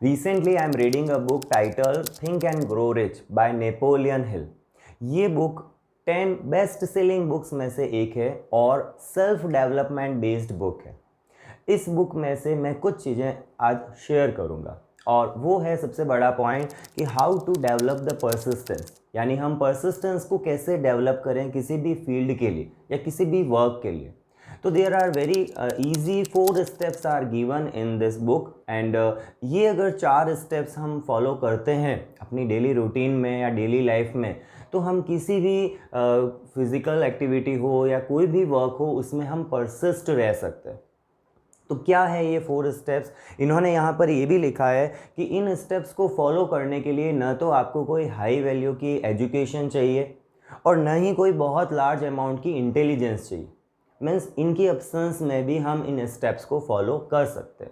Recently I am reading a book titled Think and Grow Rich by Napoleon Hill. ये book 10 best selling books में से एक है और सेल्फ डेवलपमेंट बेस्ड बुक है। इस बुक में से मैं कुछ चीज़ें आज शेयर करूँगा और वो है सबसे बड़ा पॉइंट कि how to develop the persistence, यानी हम परसिस्टेंस को कैसे डेवलप करें किसी भी फील्ड के लिए या किसी भी वर्क के लिए। तो there are very easy 4 steps are given in this book and ये अगर 4 स्टेप्स हम फॉलो करते हैं अपनी डेली रूटीन में या डेली लाइफ में, तो हम किसी भी फिज़िकल एक्टिविटी हो या कोई भी वर्क हो उसमें हम परसिस्ट रह सकते हैं। तो क्या है ये 4 स्टेप्स? इन्होंने यहाँ पर ये भी लिखा है कि इन स्टेप्स को फॉलो करने के लिए न तो आपको कोई हाई वैल्यू की एजुकेशन चाहिए और न ही कोई बहुत लार्ज अमाउंट की इंटेलिजेंस चाहिए। मीन्स इनकी एब्सेंस में भी हम इन स्टेप्स को फॉलो कर सकते हैं।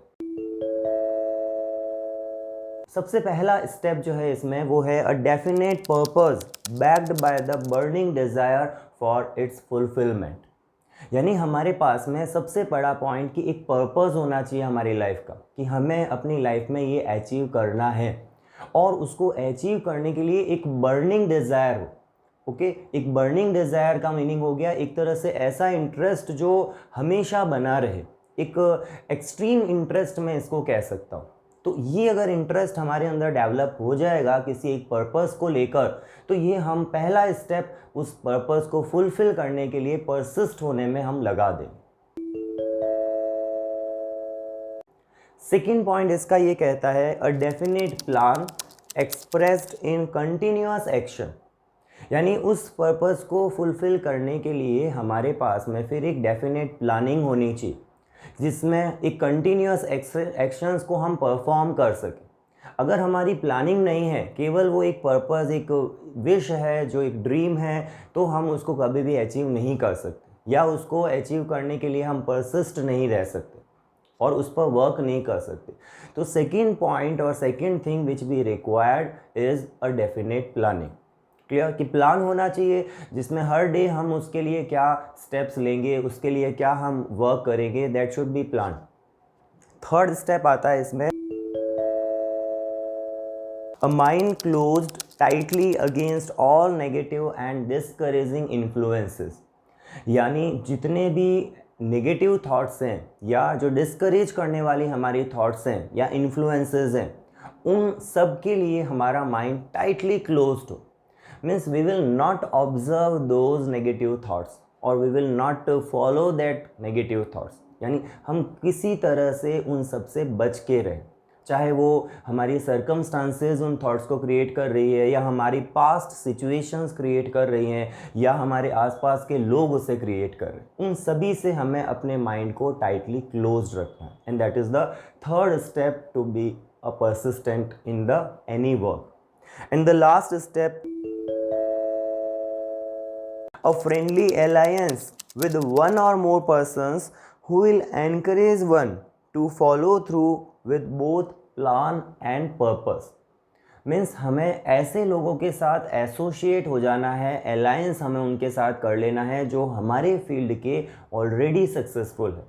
सबसे पहला स्टेप जो है इसमें वो है a definite purpose backed by the burning desire for its fulfilment. यानी हमारे पास में सबसे बड़ा पॉइंट कि एक पर्पस होना चाहिए हमारी लाइफ का, कि हमें अपनी लाइफ में ये अचीव करना है और उसको अचीव करने के लिए एक बर्निंग डिज़ायर हो। ओके, एक बर्निंग डिज़ायर का मीनिंग हो गया एक तरह से ऐसा इंटरेस्ट जो हमेशा बना रहे, एक एक्सट्रीम इंटरेस्ट मैं इसको कह सकता हूँ। तो ये अगर इंटरेस्ट हमारे अंदर डेवलप हो जाएगा किसी एक पर्पस को लेकर, तो ये हम पहला स्टेप उस पर्पस को फुलफिल करने के लिए परसिस्ट होने में हम लगा दें। सेकेंड पॉइंट इसका ये कहता है अ definite plan expressed in continuous action. यानी उस पर्पस को फुलफ़िल करने के लिए हमारे पास में फिर एक डेफिनेट प्लानिंग होनी चाहिए जिसमें एक कंटिन्यूअस एक्शंस को हम परफॉर्म कर सकें। अगर हमारी प्लानिंग नहीं है, केवल वो एक पर्पस, एक विश है, जो एक ड्रीम है, तो हम उसको कभी भी अचीव नहीं कर सकते या उसको अचीव करने के लिए हम परसिस्ट नहीं रह सकते और उस पर वर्क नहीं कर सकते। तो सेकेंड पॉइंट और second thing which be required is a definite planning. Clear कि प्लान होना चाहिए जिसमें हर डे हम उसके लिए क्या स्टेप्स लेंगे, उसके लिए क्या हम वर्क करेंगे, that should be plan. Third step आता है इसमें a mind closed tightly against all negative and discouraging influences. यानी जितने भी नेगेटिव थॉट्स हैं या जो डिस्करेज करने वाली हमारी थॉट्स हैं या इन्फ्लुएंसेस हैं, उन सब के लिए हमारा माइंड टाइटली क्लोज्ड हो। Means we will not observe those negative thoughts or we will not follow that negative thoughts। यानी हम किसी तरह से उन सब से बच के रहें, चाहे वो हमारी सर्कमस्टांसेस उन थॉट्स को क्रिएट कर रही है या हमारी पास्ट सिचुएशंस क्रिएट कर रही हैं या हमारे आसपास के लोग उसे क्रिएट कर रहे हैं। उन सभी से हमें अपने माइंड को टाइटली क्लोज रखना है and that is the third step to be a persistent in the any work. And the last step a friendly alliance with one or more persons who will encourage one to follow through with both plan and purpose। Means हमें ऐसे लोगों के साथ associate हो जाना है, alliance हमें उनके साथ कर लेना है जो हमारे फील्ड के ऑलरेडी सक्सेसफुल है।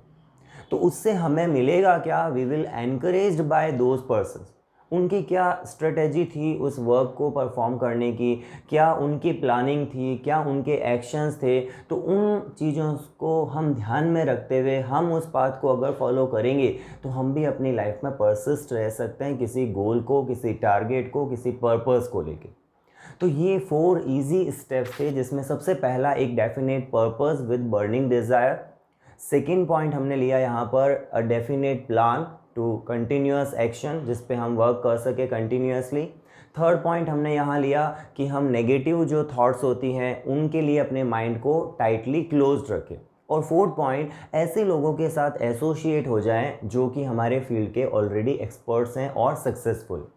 तो उससे हमें मिलेगा क्या? We will encouraged by those persons. उनकी क्या स्ट्रेटेजी थी उस वर्क को परफॉर्म करने की, क्या उनकी प्लानिंग थी, क्या उनके एक्शंस थे, तो उन चीज़ों को हम ध्यान में रखते हुए हम उस पाथ को अगर फॉलो करेंगे तो हम भी अपनी लाइफ में परसिस्ट रह सकते हैं किसी गोल को, किसी टारगेट को, किसी पर्पस को लेके। तो ये 4 इजी स्टेप्स थे जिसमें सबसे पहला एक definite purpose with burning desire. Second point हमने लिया यहाँ पर a definite plan to continuous action जिस पे हम वर्क कर सके कंटिन्यूअसली। थर्ड पॉइंट हमने यहाँ लिया कि हम नेगेटिव जो थॉट्स होती हैं उनके लिए अपने माइंड को टाइटली क्लोज्ड रखें। और फोर्थ पॉइंट, ऐसे लोगों के साथ एसोसिएट हो जाएं जो कि हमारे फील्ड के ऑलरेडी एक्सपर्ट्स हैं और successful.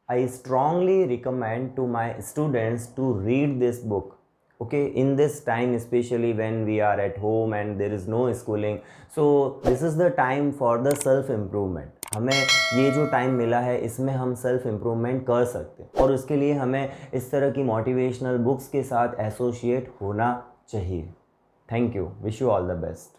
I strongly recommend to my students to read this book. Okay, in this time especially when we are at home and there is no schooling, so this is the time for the self improvement। हमें ये जो time मिला है इसमें हम self improvement कर सकते हैं और उसके लिए हमें इस तरह की मोटिवेशनल बुक्स के साथ एसोसिएट होना चाहिए। Thank you, wish you all the best.